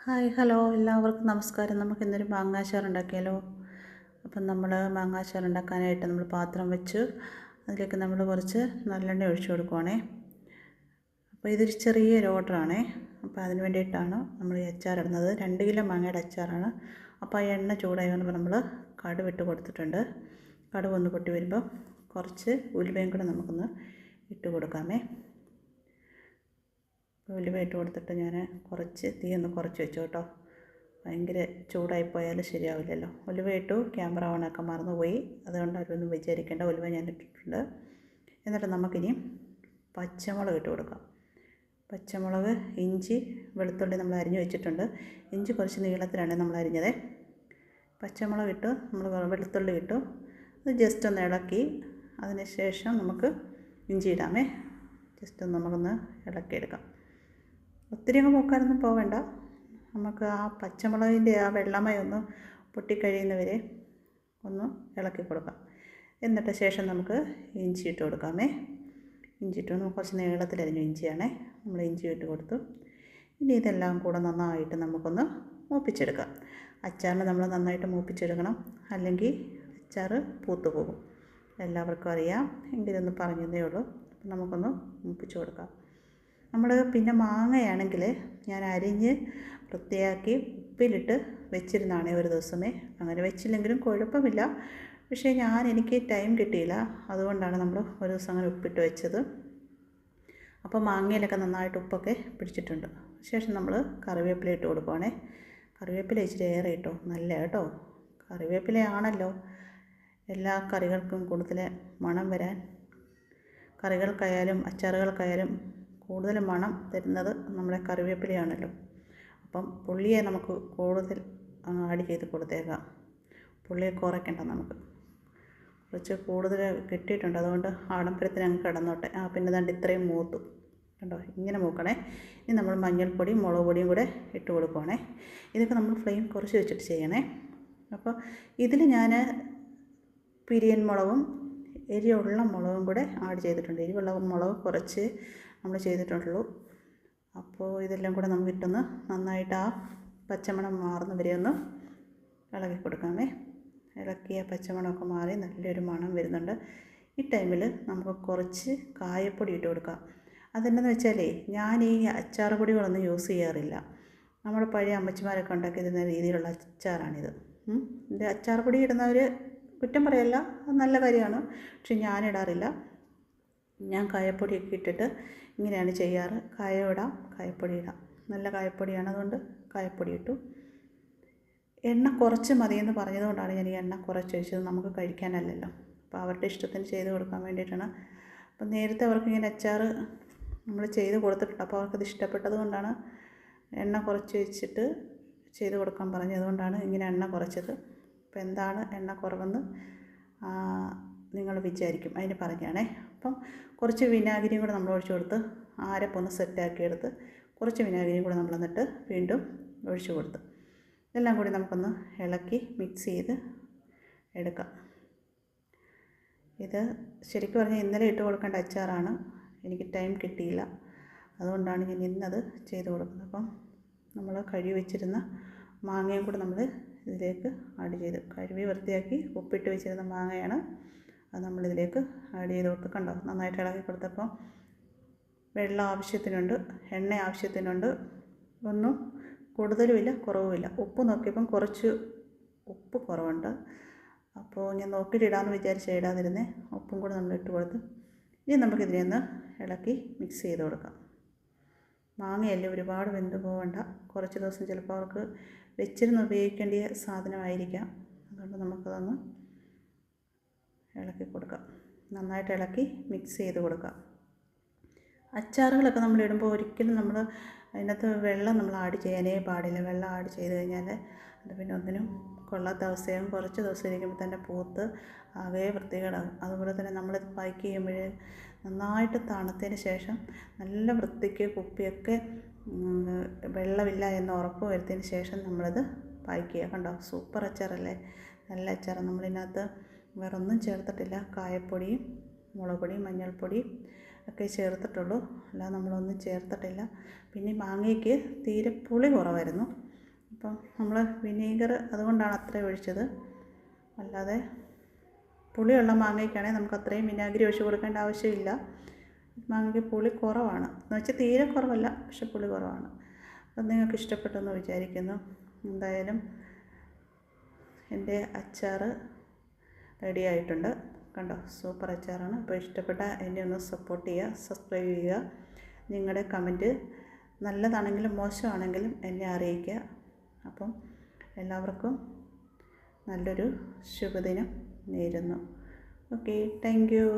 Hi hello എല്ലാവർക്കും നമസ്കാരം. നമുക്കിന്നൊരു മാങ്ങാച്ചാർ ഉണ്ടാക്കിയാലോ. അപ്പം നമ്മൾ മാങ്ങാച്ചാർ ഉണ്ടാക്കാനായിട്ട് നമ്മൾ പാത്രം വെച്ച് അതിലേക്ക് നമ്മൾ കുറച്ച് നല്ലെണ്ണ ഒഴിച്ചു കൊടുക്കുവാണേ. അപ്പോൾ ഇതൊരു ചെറിയൊരു ഓർഡറാണേ. അപ്പോൾ അതിന് വേണ്ടിയിട്ടാണ് നമ്മൾ ഈ അച്ചാർ ഇടുന്നത്. 2 കിലോ മാങ്ങയുടെ അച്ചാറാണ്. അപ്പോൾ ആ എണ്ണ ചൂടായി വന്നപ്പോൾ നമ്മൾ കടുക് ഇട്ട് കൊടുത്തിട്ടുണ്ട്. കടുക് ഒന്ന് പൊട്ടി വരുമ്പോൾ കുറച്ച് ഉലുവയും കൂടെ നമുക്കൊന്ന് ഇട്ട് കൊടുക്കാമേ. ഉലുവ ഇട്ട് കൊടുത്തിട്ട് ഞാൻ കുറച്ച് തീ ഒന്ന് കുറച്ച് വെച്ചു കേട്ടോ. ഭയങ്കര ചൂടായിപ്പോയാൽ ശരിയാവില്ലല്ലോ. ഉലുവ ഇട്ടു, ക്യാമറ ഓണാക്കാൻ മറന്നുപോയി, അതുകൊണ്ട് അവരൊന്നും വിചാരിക്കേണ്ട. ഉലുവ ഞാൻ ഇട്ടിട്ടുണ്ട്. എന്നിട്ട് നമുക്കിനി പച്ചമുളക് ഇട്ട് കൊടുക്കാം. പച്ചമുളക്, ഇഞ്ചി, വെളുത്തുള്ളി നമ്മൾ അരിഞ്ഞു വെച്ചിട്ടുണ്ട്. ഇഞ്ചി കുറച്ച് നീളത്തിലാണ് നമ്മൾ അരിഞ്ഞത്. പച്ചമുളക് ഇട്ടു, നമ്മൾ വെളുത്തുള്ളി ഇട്ടു, അത് ജസ്റ്റ് ഒന്ന് ഇളക്കി അതിന് ശേഷം നമുക്ക് ഇഞ്ചി ഇടാമേ. ജസ്റ്റ് ഒന്ന് നമുക്കൊന്ന് ഇളക്കിയെടുക്കാം. ഒത്തിരി അങ്ങ് മൂക്കാനൊന്നും പോവേണ്ട. നമുക്ക് ആ പച്ചമുളകിൻ്റെ ആ വെള്ളമയം ഒന്ന് പൊട്ടിക്കഴിയുന്നവരെ ഒന്ന് ഇളക്കി കൊടുക്കാം. എന്നിട്ട് ശേഷം നമുക്ക് ഇഞ്ചി ഇട്ട് കൊടുക്കാമേ. ഇഞ്ചി ഇട്ട് കുറച്ച് നീളത്തിലരിഞ്ഞ ഇഞ്ചിയാണേ. നമ്മൾ ഇഞ്ചി ഇട്ട് കൊടുത്തു. ഇനി ഇതെല്ലാം കൂടെ നന്നായിട്ട് നമുക്കൊന്ന് മൂപ്പിച്ചെടുക്കാം. അച്ചാറിന് നമ്മൾ നന്നായിട്ട് മൂപ്പിച്ചെടുക്കണം, അല്ലെങ്കിൽ അച്ചാർ പൂത്തു പോകും. എല്ലാവർക്കും അറിയാം, എങ്കിലൊന്ന് പറഞ്ഞതേ ഉള്ളൂ. നമുക്കൊന്ന് മൂപ്പിച്ച് കൊടുക്കാം. നമ്മൾ പിന്നെ മാങ്ങയാണെങ്കിൽ ഞാൻ അരിഞ്ഞ് വൃത്തിയാക്കി ഉപ്പിലിട്ട് വെച്ചിരുന്നാണ് ഒരു ദിവസമേ. അങ്ങനെ വെച്ചില്ലെങ്കിലും കുഴപ്പമില്ല. പക്ഷേ എനിക്ക് ടൈം കിട്ടിയില്ല, അതുകൊണ്ടാണ് നമ്മൾ ഒരു ദിവസം അങ്ങനെ ഉപ്പിട്ട് വെച്ചത്. അപ്പോൾ മാങ്ങയിലൊക്കെ നന്നായിട്ട് ഉപ്പൊക്കെ പിടിച്ചിട്ടുണ്ട്. ശേഷം നമ്മൾ കറിവേപ്പില ഇട്ട് കൊടുക്കുവാണേ. കറിവേപ്പില ഇച്ചിരി ഏറെ ഇട്ടോ, നല്ല കേട്ടോ. കറിവേപ്പിലയാണല്ലോ എല്ലാ കറികൾക്കും കൂടുതൽ മണം വരാൻ. കറികൾക്കായാലും അച്ചാറുകൾക്കായാലും കൂടുതൽ മണം തരുന്നത് നമ്മുടെ കറിവേപ്പിലയാണല്ലോ. അപ്പം പുള്ളിയെ നമുക്ക് കൂടുതൽ ആഡ് ചെയ്ത് കൊടുത്തേക്കാം. പുള്ളിയെ കുറയ്ക്കണ്ട, നമുക്ക് കുറച്ച് കൂടുതൽ കിട്ടിയിട്ടുണ്ട്. അതുകൊണ്ട് ആഡംബരത്തിന് അങ്ങ് കിടന്നോട്ടെ. പിന്നെ ദാണ്ട് ഇത്രയും മൂത്തു കണ്ടോ, ഇങ്ങനെ മൂക്കണേ. ഇനി നമ്മൾ മഞ്ഞൾപ്പൊടിയും മുളക് പൊടിയും കൂടെ ഇട്ട് കൊടുക്കുവാണേ. ഇതൊക്കെ നമ്മൾ ഫ്ലെയിം കുറച്ച് വെച്ചിട്ട് ചെയ്യണേ. അപ്പോൾ ഇതിൽ ഞാൻ പിരിയൻ മുളകും എരിയുള്ള മുളകും കൂടെ ആഡ് ചെയ്തിട്ടുണ്ട്. എരിവുള്ള മുളക് കുറച്ച് നമ്മൾ ചെയ്തിട്ടുള്ളൂ. അപ്പോൾ ഇതെല്ലാം കൂടെ നമുക്ക് ഇട്ടൊന്ന് നന്നായിട്ട് ആ പച്ചമണം മാറുന്ന വരെ ഒന്ന് ഇളക്കി കൊടുക്കാമേ. ഇളക്കിയ പച്ചമണമൊക്കെ മാറി നല്ലൊരു മണം വരുന്നുണ്ട്. ഈ ടൈമിൽ നമുക്ക് കുറച്ച് കായപ്പൊടി ഇട്ട് കൊടുക്കാം. അതെന്താണെന്ന് വെച്ചാലേ, ഞാൻ ഈ അച്ചാർ പൊടികളൊന്നും യൂസ് ചെയ്യാറില്ല. നമ്മുടെ പഴയ അമ്മച്ചിമാരൊക്കെ ഉണ്ടാക്കി തരുന്ന രീതിയിലുള്ള അച്ചാറാണിത്. ഇത് അച്ചാർ പൊടി ഇടുന്നവർ കുറ്റം പറയല്ല, അത് നല്ല കാര്യമാണ്. പക്ഷെ ഞാനിടാറില്ല. ഞാൻ കായപ്പൊടിയൊക്കെ ഇട്ടിട്ട് ഇങ്ങനെയാണ് ചെയ്യാറ്. കായം ഇടാം, കായപ്പൊടി ഇടാം. നല്ല കായപ്പൊടിയാണ്, അതുകൊണ്ട് കായപ്പൊടി ഇട്ടു. എണ്ണ കുറച്ച് മതിയെന്ന് പറഞ്ഞതുകൊണ്ടാണ് ഞാൻ ഈ എണ്ണ കുറച്ച് ഒഴിച്ചത്. നമുക്ക് കഴിക്കാനല്ലല്ലോ, അപ്പോൾ അവരുടെ ഇഷ്ടത്തിന് ചെയ്ത് കൊടുക്കാൻ വേണ്ടിയിട്ടാണ്. അപ്പം നേരത്തെ അവർക്ക് ഇങ്ങനെ അച്ചാർ നമ്മൾ ചെയ്ത് കൊടുത്തിട്ടുണ്ട്. അപ്പോൾ അവർക്കത് ഇഷ്ടപ്പെട്ടത് കൊണ്ടാണ് എണ്ണ കുറച്ച് വെച്ചിട്ട് ചെയ്ത് കൊടുക്കാൻ പറഞ്ഞതുകൊണ്ടാണ് ഇങ്ങനെ എണ്ണ കുറച്ചത്. അപ്പോൾ എന്താണ് എണ്ണ കുറവെന്ന് നിങ്ങൾ വിചാരിക്കും, അതിന് പറഞ്ഞാണേ. അപ്പം കുറച്ച് വിനാഗിരിയും കൂടെ നമ്മൾ ഒഴിച്ചു കൊടുത്ത് അരപ്പൊന്ന് സെറ്റാക്കി എടുത്ത് കുറച്ച് വിനാഗിരിയും കൂടെ നമ്മൾ എന്നിട്ട് വീണ്ടും ഒഴിച്ചു കൊടുത്ത് ഇതെല്ലാം കൂടി നമുക്കൊന്ന് ഇളക്കി മിക്സ് ചെയ്ത് എടുക്കാം. ഇത് ശരിക്കും പറഞ്ഞാൽ ഇന്നലെ ഇട്ട് കൊടുക്കേണ്ട അച്ചാറാണ്. എനിക്ക് ടൈം കിട്ടിയില്ല, അതുകൊണ്ടാണ് ഞാൻ ഇന്നത് ചെയ്ത് കൊടുക്കുന്നത്. അപ്പം നമ്മൾ കഴുകി വെച്ചിരുന്ന മാങ്ങയും കൂടെ നമ്മൾ ഇതിലേക്ക് ആഡ് ചെയ്ത്, കഴുകി വൃത്തിയാക്കി ഉപ്പിട്ട് വെച്ചിരുന്ന മാങ്ങയാണ്, അത് നമ്മളിതിലേക്ക് ആഡ് ചെയ്ത് കൊടുത്ത് കണ്ടോ. നന്നായിട്ട് ഇളക്കി കൊടുത്തപ്പോൾ വെള്ളം ആവശ്യത്തിനുണ്ട്, എണ്ണ ആവശ്യത്തിനുണ്ട്. ഒന്നും കൂടുതലുമില്ല കുറവുമില്ല. ഉപ്പ് നോക്കിയപ്പം കുറച്ച് ഉപ്പ് കുറവുണ്ട്. അപ്പോൾ ഞാൻ നോക്കിയിട്ട് ഇടാമെന്ന് വിചാരിച്ചാൽ ഇടാതിരുന്നേ. ഉപ്പും കൂടെ നമ്മൾ ഇട്ട് കൊടുത്ത് ഇനി നമുക്കിതിനെ ഒന്ന് ഇളക്കി മിക്സ് ചെയ്ത് കൊടുക്കാം. മാങ്ങയല്ലേ, ഒരുപാട് വെന്ത് പോകണ്ട. കുറച്ച് ദിവസം ചിലപ്പോൾ അവർക്ക് വെച്ചിരുന്ന് ഉപയോഗിക്കേണ്ട സാധനമായിരിക്കാം. അതുകൊണ്ട് നമുക്കതൊന്ന് ഇളക്കി കൊടുക്കാം. നന്നായിട്ട് ഇളക്കി മിക്സ് ചെയ്ത് കൊടുക്കാം. അച്ചാറുകളൊക്കെ നമ്മൾ ഇടുമ്പോൾ ഒരിക്കലും നമ്മൾ അതിനകത്ത് വെള്ളം നമ്മൾ ആഡ് ചെയ്യാനേ പാടില്ല. വെള്ളം ആഡ് ചെയ്ത് കഴിഞ്ഞാൽ അത് പിന്നെ ഒന്നിനും കൊള്ളാത്ത അവസ്ഥയാകും. കുറച്ച് ദിവസം ഇരിക്കുമ്പോൾ തന്നെ പൂത്ത് ആകെ വൃത്തികേടാകും. അതുപോലെ തന്നെ നമ്മളിത് പാക്ക് ചെയ്യുമ്പോൾ നന്നായിട്ട് തണുത്തതിന് ശേഷം നല്ല വൃത്തിക്ക് കുപ്പിയൊക്കെ വെള്ളമില്ല എന്ന് ഉറപ്പ് വരുത്തിയതിന് ശേഷം നമ്മളിത് പാക്ക് ചെയ്യുക. കണ്ടോ, സൂപ്പർ അച്ചാറല്ലേ, നല്ല അച്ചാറാണ്. നമ്മളിതിനകത്ത് വേറെ ഒന്നും ചേർത്തിട്ടില്ല. കായപ്പൊടിയും മുളക് പൊടിയും മഞ്ഞൾപ്പൊടിയും ഒക്കെ ചേർത്തിട്ടുള്ളൂ, അല്ലാതെ നമ്മളൊന്നും ചേർത്തിട്ടില്ല. പിന്നെ മാങ്ങയ്ക്ക് തീരെ പുളി കുറവായിരുന്നു. അപ്പം നമ്മൾ വിനീഗർ അതുകൊണ്ടാണ് അത്രയും ഒഴിച്ചത്. അല്ലാതെ പുളിയുള്ള മാങ്ങയ്ക്കാണെങ്കിൽ നമുക്ക് അത്രയും വിനാഗിരി ഒഴിച്ച് കൊടുക്കേണ്ട ആവശ്യമില്ല. മാങ്ങയ്ക്ക് പുളി കുറവാണ് എന്ന് വെച്ചാൽ തീരെ കുറവല്ല, പക്ഷെ പുളി കുറവാണ്. അപ്പം നിങ്ങൾക്ക് ഇഷ്ടപ്പെട്ടെന്ന് വിചാരിക്കുന്നു. എന്തായാലും എൻ്റെ അച്ചാർ റെഡി ആയിട്ടുണ്ട്. കണ്ടോ, സൂപ്പർ അച്ചാറാണ്. അപ്പോൾ ഇഷ്ടപ്പെട്ട എന്നെ ഒന്ന് സപ്പോർട്ട് ചെയ്യുക, സബ്സ്ക്രൈബ് ചെയ്യുക. നിങ്ങളുടെ കമൻറ്റ് നല്ലതാണെങ്കിലും മോശമാണെങ്കിലും എന്നെ അറിയിക്കുക. അപ്പം എല്ലാവർക്കും നല്ലൊരു ശുഭദിനം നേരുന്നു. Okay, thank you.